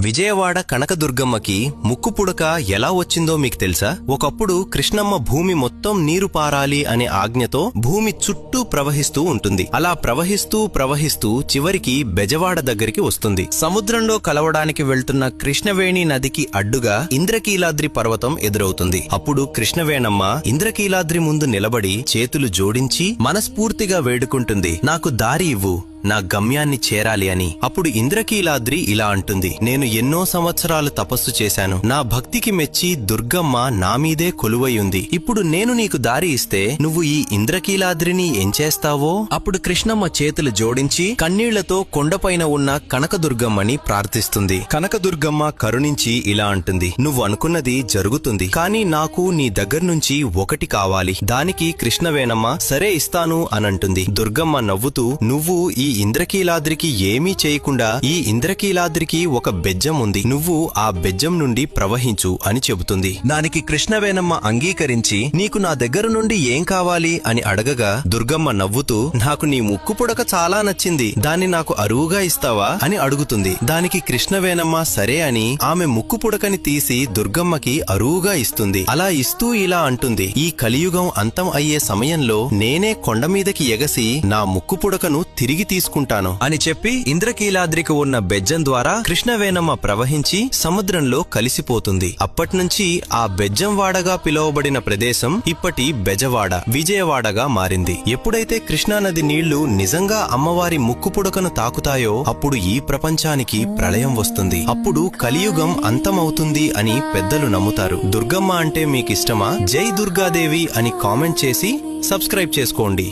విజయవాడ కనకదుర్గమ్మకి ముక్కు పుడక ఎలా వచ్చిందో మీకు తెలుసా? ఒకప్పుడు కృష్ణమ్మ భూమి మొత్తం నీరు పారాలి అనే ఆజ్ఞతో భూమి చుట్టూ ప్రవహిస్తూ ఉంటుంది. అలా ప్రవహిస్తూ చివరికి బెజవాడ దగ్గరికి వస్తుంది. సముద్రంలో కలవడానికి వెళ్తున్న కృష్ణవేణి నదికి అడ్డుగా ఇంద్రకీలాద్రి పర్వతం ఎదురవుతుంది. అప్పుడు కృష్ణవేణమ్మ ఇంద్రకీలాద్రి ముందు నిలబడి చేతులు జోడించి మనస్ఫూర్తిగా వేడుకుంటుంది, నాకు దారి ఇవ్వు, నా గమ్యాన్ని చేరాలి అని. అప్పుడు ఇంద్రకీలాద్రి ఇలా అంటుంది, నేను ఎన్నో సంవత్సరాలు తపస్సు చేశాను. నా భక్తికి మెచ్చి దుర్గమ్మ నా మీదే కొలువై ఉంది. ఇప్పుడు నేను నీకు దారి ఇస్తే నువ్వు ఈ ఇంద్రకీలాద్రిని ఏం చేస్తావో? అప్పుడు కృష్ణమ్మ చేతులు జోడించి కన్నీళ్లతో కొండపైన ఉన్న కనకదుర్గమ్మని ప్రార్థిస్తుంది. కనకదుర్గమ్మ కరుణించి ఇలా అంటుంది, నువ్వు అనుకున్నది జరుగుతుంది, కానీ నాకు నీ దగ్గర్నుంచి ఒకటి కావాలి. దానికి కృష్ణవేణమ్మ సరే ఇస్తాను అనంటుంది. దుర్గమ్మ నవ్వుతూ, నువ్వు ఈ ఇంద్రకీలాద్రికి ఏమీ చేయకుండా ఈ ఇంద్రకీలాద్రికి ఒక బెజ్జం ఉంది, నువ్వు ఆ బెజ్జం నుండి ప్రవహించు అని చెబుతుంది. దానికి కృష్ణవేణమ్మ అంగీకరించి నీకు నా దగ్గర నుండి ఏం కావాలి అని అడగగా దుర్గమ్మ నవ్వుతూ, నాకు నీ ముక్కు పుడక చాలా నచ్చింది, దాన్ని నాకు అరువుగా ఇస్తావా అని అడుగుతుంది. దానికి కృష్ణవేణమ్మ సరే అని ఆమె ముక్కు పుడకని తీసి దుర్గమ్మకి అరువుగా ఇస్తుంది. అలా ఇస్తూ ఇలా అంటుంది, ఈ కలియుగం అంతం అయ్యే సమయంలో నేనే కొండ మీదకి ఎగసి నా ముక్కు పుడకను తిరిగి తీసుకుంటాను అని చెప్పి ఇంద్రకీలాద్రికి ఉన్న బెజ్జం ద్వారా కృష్ణవేణమ్మ ప్రవహించి సముద్రంలో కలిసిపోతుంది. అప్పట్నుంచి ఆ బెజ్జం వాడగా పిలువబడిన ప్రదేశం ఇప్పటి బెజవాడ, విజయవాడగా మారింది. ఎప్పుడైతే కృష్ణానది నీళ్లు నిజంగా అమ్మవారి ముక్కు పుడకను తాకుతాయో అప్పుడు ఈ ప్రపంచానికి ప్రళయం వస్తుంది. అప్పుడు కలియుగం అంతమవుతుంది అని పెద్దలు నమ్ముతారు. దుర్గమ్మ అంటే మీకిష్టమా? జై దుర్గాదేవి అని కామెంట్ చేసి సబ్స్క్రైబ్ చేసుకోండి.